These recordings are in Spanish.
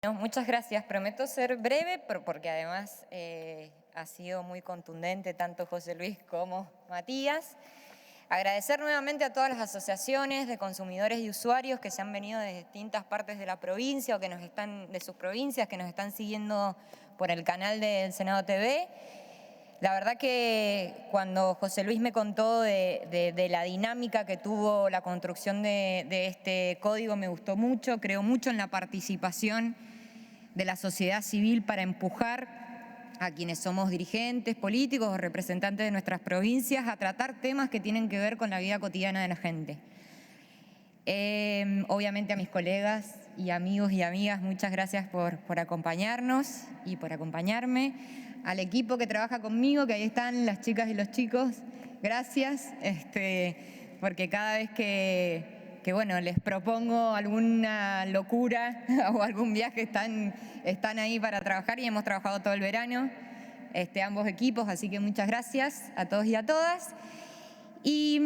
No, muchas gracias. Prometo ser breve, porque además ha sido muy contundente tanto José Luis como Matías. Agradecer nuevamente a todas las asociaciones de consumidores y usuarios que se han venido de distintas partes de la provincia o que nos están de sus provincias, que nos están siguiendo por el canal del Senado TV. La verdad que cuando José Luis me contó de la dinámica que tuvo la construcción de este código me gustó mucho, creo mucho en la participación de la sociedad civil para empujar a quienes somos dirigentes políticos o representantes de nuestras provincias a tratar temas que tienen que ver con la vida cotidiana de la gente. Obviamente a mis colegas y amigos y amigas, muchas gracias por acompañarnos y por acompañarme. Al equipo que trabaja conmigo, que ahí están las chicas y los chicos, gracias, porque cada vez que bueno, les propongo alguna locura o algún viaje, están ahí para trabajar y hemos trabajado todo el verano, ambos equipos, así que muchas gracias a todos y a todas. Y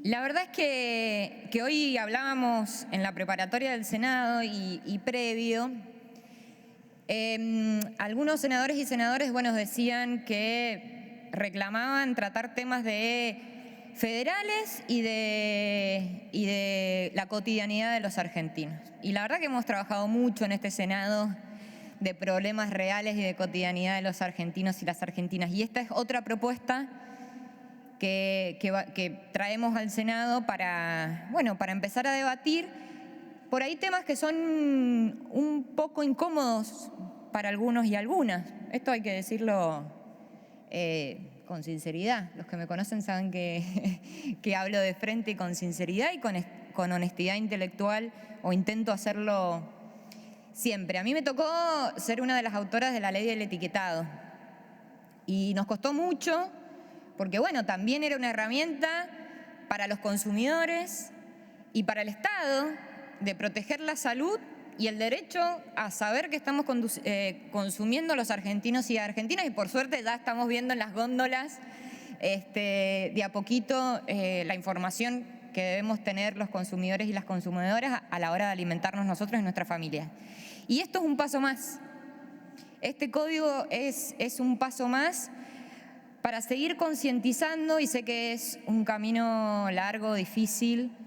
la verdad es que hoy hablábamos en la preparatoria del Senado y previo, algunos senadores y senadoras, bueno, decían que reclamaban tratar temas federales y de la cotidianidad de los argentinos. Y la verdad que hemos trabajado mucho en este Senado de problemas reales y de cotidianidad de los argentinos y las argentinas. Y esta es otra propuesta que traemos al Senado para empezar a debatir por ahí temas que son un poco incómodos para algunos y algunas. Esto hay que decirlo con sinceridad. Los que me conocen saben que hablo de frente y con sinceridad y con honestidad intelectual, o intento hacerlo siempre. A mí me tocó ser una de las autoras de la ley del etiquetado y nos costó mucho porque, bueno, también era una herramienta para los consumidores y para el Estado de proteger la salud y el derecho a saber que estamos consumiendo los argentinos y argentinas, y por suerte ya estamos viendo en las góndolas de a poquito la información que debemos tener los consumidores y las consumidoras a la hora de alimentarnos nosotros y nuestra familia. Y esto es un paso más. Este código es un paso más para seguir concientizando, y sé que es un camino largo, difícil,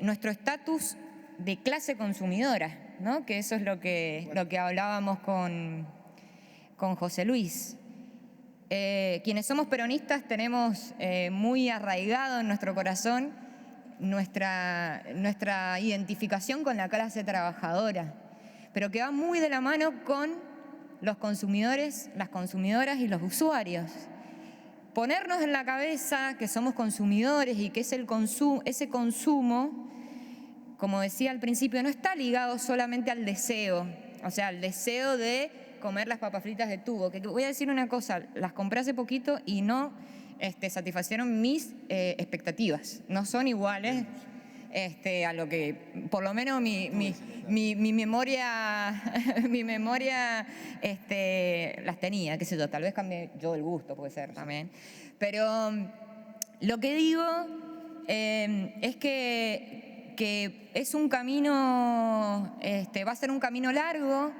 nuestro estatus de clase consumidora, ¿no? Que eso es lo que hablábamos con José Luis. Quienes somos peronistas tenemos muy arraigado en nuestro corazón nuestra identificación con la clase trabajadora, pero que va muy de la mano con los consumidores, las consumidoras y los usuarios. Ponernos en la cabeza que somos consumidores y que ese consumo, como decía al principio, no está ligado solamente al deseo, o sea, al deseo de comer las papas fritas de tubo, que voy a decir una cosa, las compré hace poquito y no satisfacieron mis expectativas, no son iguales a lo que, por lo menos mi memoria, las tenía, qué sé yo, tal vez cambié yo el gusto, puede ser también. Pero lo que digo es que es un camino, va a ser un camino largo,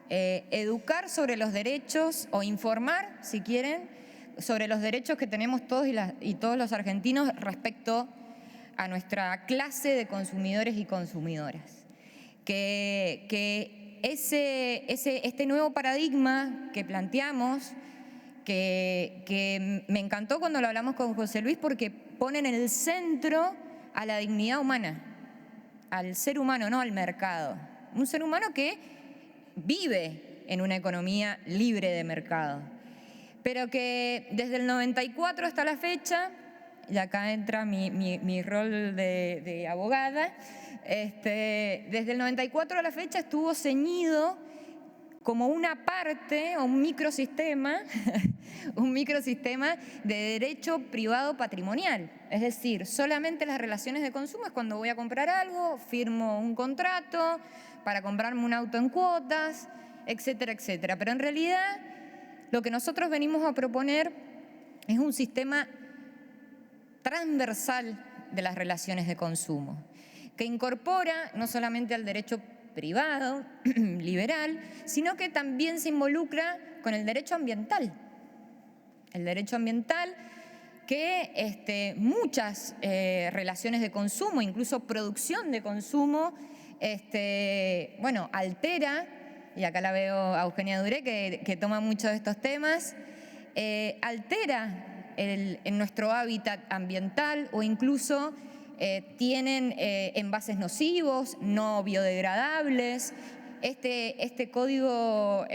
educar sobre los derechos o informar, si quieren, sobre los derechos que tenemos todos y todos los argentinos respecto a nuestra clase de consumidores y consumidoras. Que este nuevo paradigma que planteamos, que me encantó cuando lo hablamos con José Luis, porque pone en el centro a la dignidad humana, al ser humano, no al mercado. Un ser humano que vive en una economía libre de mercado, pero que desde el 94 hasta la fecha, y acá entra mi rol de abogada, desde el 94 a la fecha estuvo ceñido como una parte o un microsistema, un microsistema de derecho privado patrimonial. Es decir, solamente las relaciones de consumo es cuando voy a comprar algo, firmo un contrato para comprarme un auto en cuotas, etcétera, etcétera. Pero en realidad lo que nosotros venimos a proponer es un sistema transversal de las relaciones de consumo, que incorpora no solamente al derecho privado, liberal, sino que también se involucra con el derecho ambiental. El derecho ambiental que muchas relaciones de consumo, incluso producción de consumo, altera, y acá la veo a Eugenia Duré que toma mucho de estos temas, altera en nuestro hábitat ambiental o incluso tienen envases nocivos, no biodegradables. Este código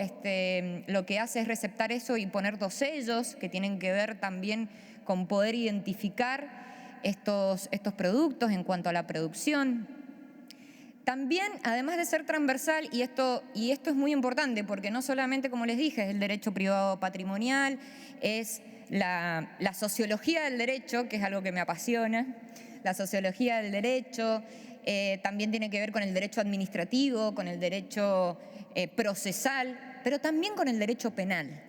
lo que hace es receptar eso y poner 2 sellos que tienen que ver también con poder identificar estos productos en cuanto a la producción. También, además de ser transversal, y esto es muy importante porque no solamente, como les dije, es el derecho privado patrimonial, es la sociología del derecho, que es algo que me apasiona, la sociología del derecho, también tiene que ver con el derecho administrativo, con el derecho procesal, pero también con el derecho penal.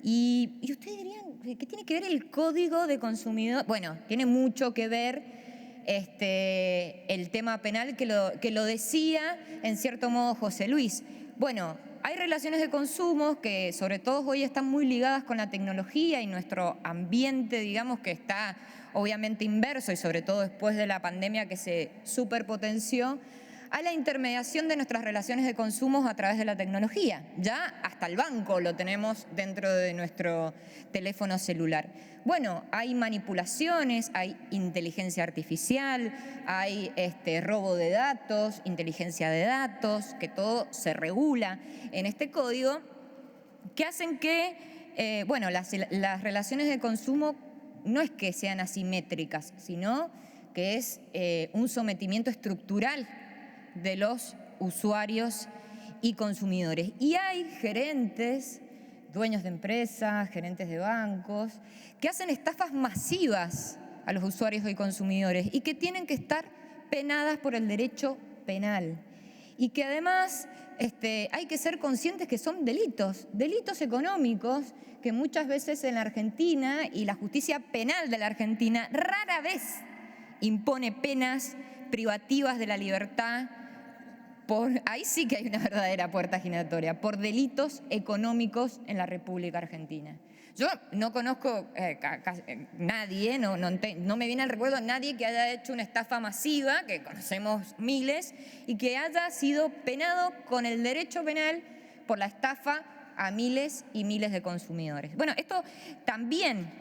Y ustedes dirían, ¿qué tiene que ver el Código de Consumidor? Bueno, tiene mucho que ver el tema penal que lo decía en cierto modo José Luis. Bueno, hay relaciones de consumo que sobre todo hoy están muy ligadas con la tecnología y nuestro ambiente, digamos, que está obviamente inverso y sobre todo después de la pandemia que se superpotenció, a la intermediación de nuestras relaciones de consumo a través de la tecnología. Ya hasta el banco lo tenemos dentro de nuestro teléfono celular. Bueno, hay manipulaciones, hay inteligencia artificial, hay robo de datos, inteligencia de datos, que todo se regula en este código, que hacen que, las relaciones de consumo no es que sean asimétricas, sino que es un sometimiento estructural de los usuarios y consumidores. Y hay gerentes, dueños de empresas, gerentes de bancos, que hacen estafas masivas a los usuarios y consumidores y que tienen que estar penadas por el derecho penal. Y que además hay que ser conscientes que son delitos económicos que muchas veces en la Argentina y la justicia penal de la Argentina rara vez impone penas privativas de la libertad. Ahí sí que hay una verdadera puerta giratoria, por delitos económicos en la República Argentina. Yo no conozco nadie, no me viene al recuerdo nadie que haya hecho una estafa masiva, que conocemos miles, y que haya sido penado con el derecho penal por la estafa a miles y miles de consumidores. Bueno, esto también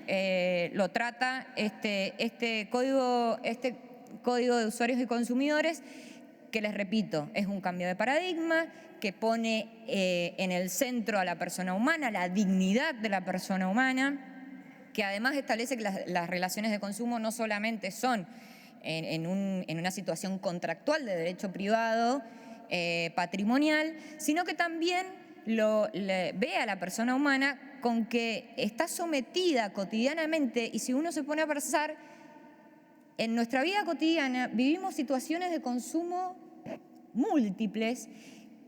lo trata este código de usuarios y consumidores, que les repito, es un cambio de paradigma que pone en el centro a la persona humana, la dignidad de la persona humana, que además establece que las relaciones de consumo no solamente son en una situación contractual de derecho privado patrimonial, sino que también ve a la persona humana con que está sometida cotidianamente, y si uno se pone a pensar, en nuestra vida cotidiana vivimos situaciones de consumo múltiples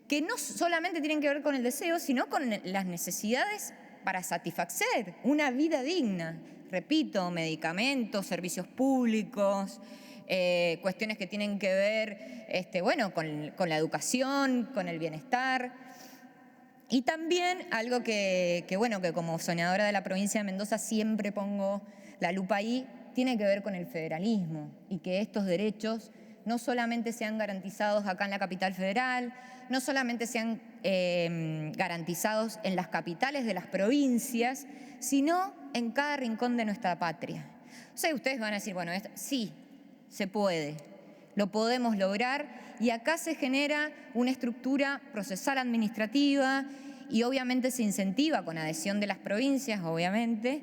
que no solamente tienen que ver con el deseo, sino con las necesidades para satisfacer una vida digna. Repito, medicamentos, servicios públicos, cuestiones que tienen que ver con la educación, con el bienestar. Y también algo que como soñadora de la provincia de Mendoza siempre pongo la lupa ahí, tiene que ver con el federalismo y que estos derechos no solamente sean garantizados acá en la capital federal, no solamente sean garantizados en las capitales de las provincias, sino en cada rincón de nuestra patria. O sea, ustedes van a decir, bueno, sí, se puede, lo podemos lograr, y acá se genera una estructura procesal administrativa y obviamente se incentiva con adhesión de las provincias, obviamente,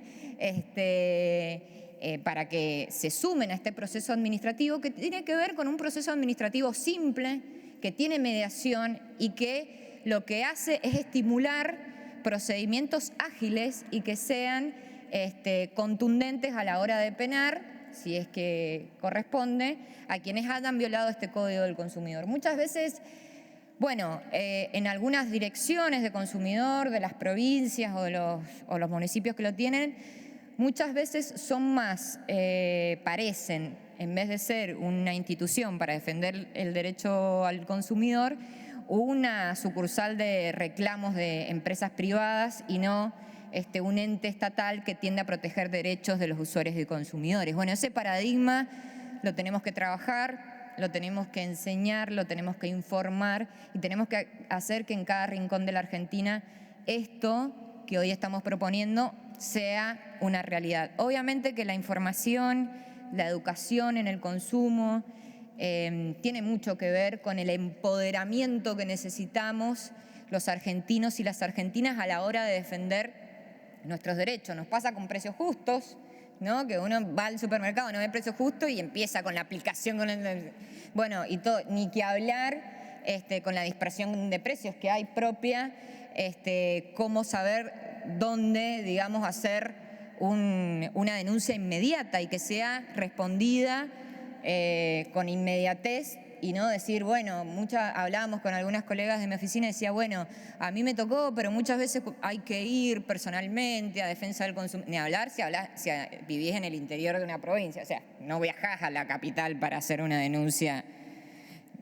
para que se sumen a este proceso administrativo que tiene que ver con un proceso administrativo simple, que tiene mediación y que lo que hace es estimular procedimientos ágiles y que sean contundentes a la hora de penar, si es que corresponde, a quienes hayan violado este Código del Consumidor. Muchas veces, en algunas direcciones de consumidor de las provincias o los municipios que lo tienen, muchas veces son más, parecen, en vez de ser una institución para defender el derecho al consumidor, una sucursal de reclamos de empresas privadas y no un ente estatal que tiende a proteger derechos de los usuarios y consumidores. Bueno, ese paradigma lo tenemos que trabajar, lo tenemos que enseñar, lo tenemos que informar y tenemos que hacer que en cada rincón de la Argentina esto que hoy estamos proponiendo sea una realidad. Obviamente que la información, la educación en el consumo tiene mucho que ver con el empoderamiento que necesitamos los argentinos y las argentinas a la hora de defender nuestros derechos. Nos pasa con precios justos, ¿no? Que uno va al supermercado, no ve precios justos y empieza con la aplicación, bueno, y todo, ni que hablar con la dispersión de precios que hay propia, cómo saber dónde, digamos, hacer una denuncia inmediata y que sea respondida con inmediatez y no decir, bueno, hablábamos con algunas colegas de mi oficina y decía, bueno, a mí me tocó, pero muchas veces hay que ir personalmente a defensa del consumidor. Ni hablar si vivís en el interior de una provincia, o sea, no viajás a la capital para hacer una denuncia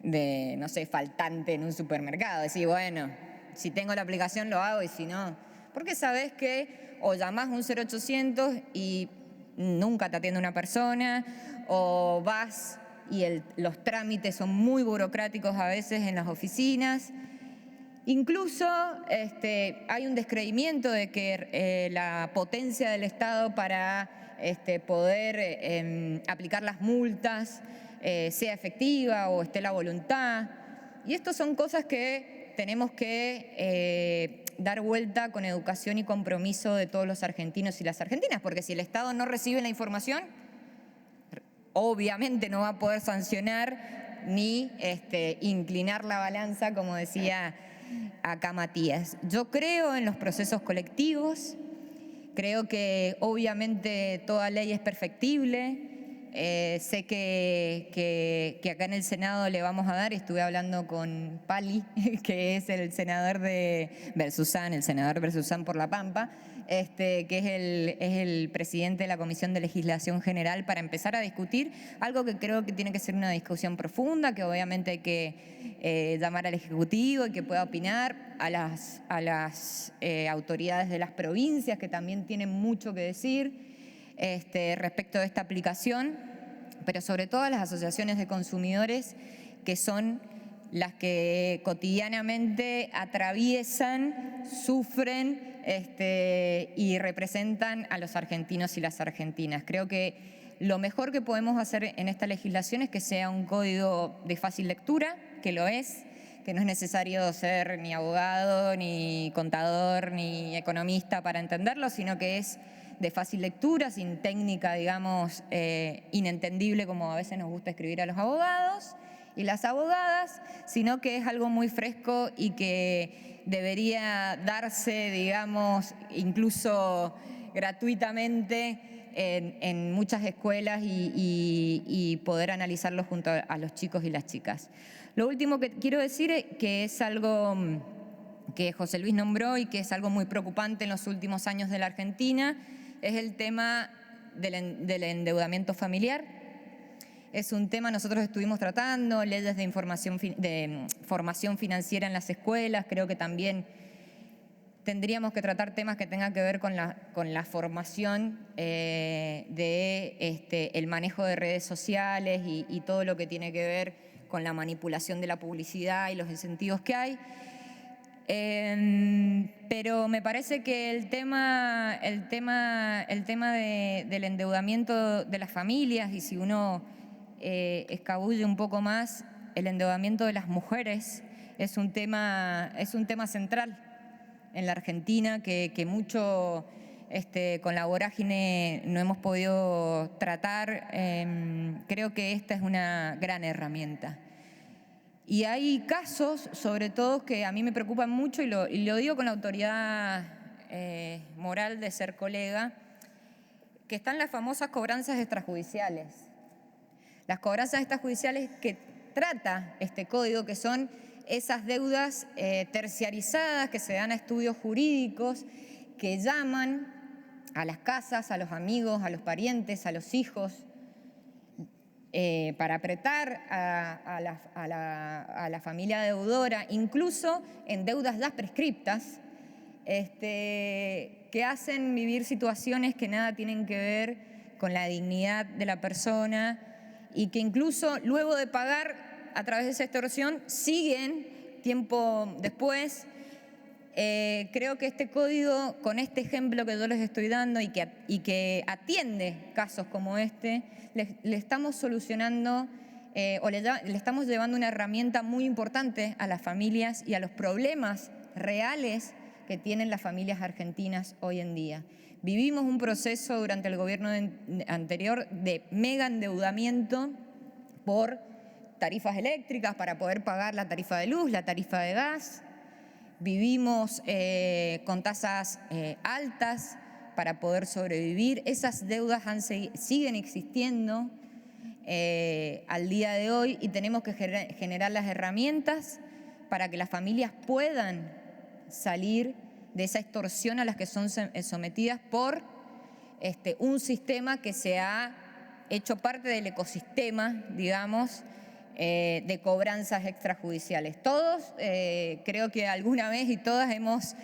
de, no sé, faltante en un supermercado. Decir, bueno, si tengo la aplicación lo hago y si no, porque sabés que o llamás un 0800 y nunca te atiende una persona, o vas y los trámites son muy burocráticos a veces en las oficinas. Incluso hay un descreimiento de que la potencia del Estado para poder aplicar las multas sea efectiva o esté la voluntad. Y estas son cosas que tenemos que dar vuelta con educación y compromiso de todos los argentinos y las argentinas, porque si el Estado no recibe la información, obviamente no va a poder sancionar ni inclinar la balanza, como decía acá Matías. Yo creo en los procesos colectivos, creo que obviamente toda ley es perfectible. Sé que acá en el Senado le vamos a dar, estuve hablando con Pali, que es el senador de Bersuzán, el senador Bersuzán por La Pampa, que es el presidente de la Comisión de Legislación General, para empezar a discutir algo que creo que tiene que ser una discusión profunda, que obviamente hay que llamar al Ejecutivo y que pueda opinar, a las autoridades de las provincias, que también tienen mucho que decir respecto de esta aplicación, pero sobre todo a las asociaciones de consumidores, que son las que cotidianamente atraviesan, sufren y representan a los argentinos y las argentinas. Creo que lo mejor que podemos hacer en esta legislación es que sea un código de fácil lectura, que lo es, que no es necesario ser ni abogado, ni contador, ni economista para entenderlo, sino que es de fácil lectura, sin técnica, digamos, inentendible como a veces nos gusta escribir a los abogados y las abogadas, sino que es algo muy fresco y que debería darse, digamos, incluso gratuitamente en muchas escuelas y poder analizarlo junto a los chicos y las chicas. Lo último que quiero decir es que es algo que José Luis nombró y que es algo muy preocupante en los últimos años de la Argentina, es el tema del endeudamiento familiar. Es un tema, nosotros estuvimos tratando leyes de formación financiera en las escuelas. Creo que también tendríamos que tratar temas que tengan que ver con la formación el manejo de redes sociales y todo lo que tiene que ver con la manipulación de la publicidad y los incentivos que hay. Pero me parece que el tema del endeudamiento de las familias, y si uno escabulle un poco más, el endeudamiento de las mujeres es un tema central en la Argentina que mucho con la vorágine no hemos podido tratar. Creo que esta es una gran herramienta. Y hay casos, sobre todo, que a mí me preocupan mucho, y lo digo con la autoridad moral de ser colega, que están las famosas cobranzas extrajudiciales. Las cobranzas extrajudiciales que trata este código, que son esas deudas terciarizadas que se dan a estudios jurídicos, que llaman a las casas, a los amigos, a los parientes, a los hijos, para apretar a la familia deudora, incluso en deudas ya prescriptas, que hacen vivir situaciones que nada tienen que ver con la dignidad de la persona y que incluso luego de pagar a través de esa extorsión siguen tiempo después. Creo que este código, con este ejemplo que yo les estoy dando y que atiende casos como este, le estamos solucionando o le estamos llevando una herramienta muy importante a las familias y a los problemas reales que tienen las familias argentinas hoy en día. Vivimos un proceso durante el gobierno anterior de mega endeudamiento por tarifas eléctricas para poder pagar la tarifa de luz, la tarifa de gas. Vivimos con tasas altas para poder sobrevivir. Esas deudas siguen existiendo al día de hoy y tenemos que generar las herramientas para que las familias puedan salir de esa extorsión a las que son sometidas por un sistema que se ha hecho parte del ecosistema, digamos, de cobranzas extrajudiciales. Todos, creo que alguna vez y todas hemos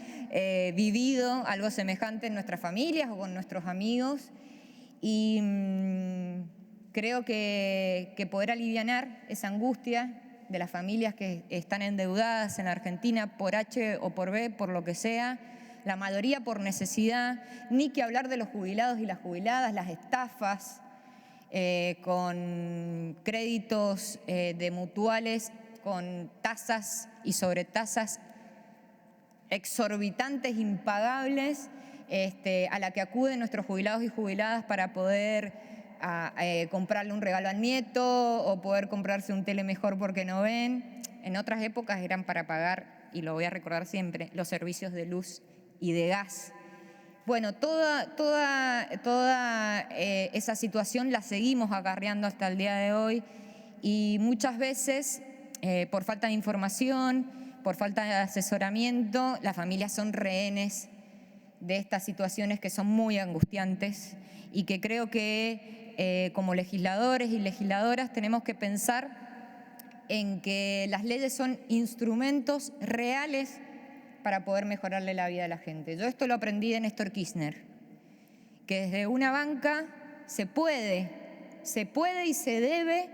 vivido algo semejante en nuestras familias o con nuestros amigos y creo que poder alivianar esa angustia de las familias que están endeudadas en la Argentina por H o por B, por lo que sea, la mayoría por necesidad, ni que hablar de los jubilados y las jubiladas, las estafas, con créditos de mutuales, con tasas y sobretasas exorbitantes, impagables, a la que acuden nuestros jubilados y jubiladas para poder comprarle un regalo al nieto o poder comprarse un tele mejor porque no ven. En otras épocas eran para pagar, y lo voy a recordar siempre, los servicios de luz y de gas. Bueno, toda esa situación la seguimos acarreando hasta el día de hoy y muchas veces por falta de información, por falta de asesoramiento, las familias son rehenes de estas situaciones que son muy angustiantes y que creo que como legisladores y legisladoras tenemos que pensar en que las leyes son instrumentos reales para poder mejorarle la vida a la gente. Yo esto lo aprendí de Néstor Kirchner, que desde una banca se puede y se debe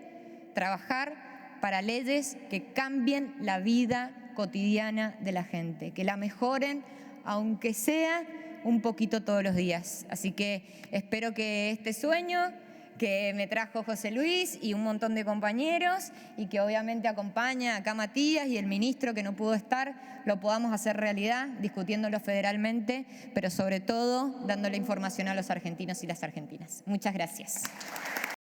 trabajar para leyes que cambien la vida cotidiana de la gente, que la mejoren, aunque sea un poquito todos los días. Así que espero que este sueño que me trajo José Luis y un montón de compañeros y que obviamente acompaña acá Matías y el ministro que no pudo estar, lo podamos hacer realidad, discutiéndolo federalmente, pero sobre todo dándole información a los argentinos y las argentinas. Muchas gracias.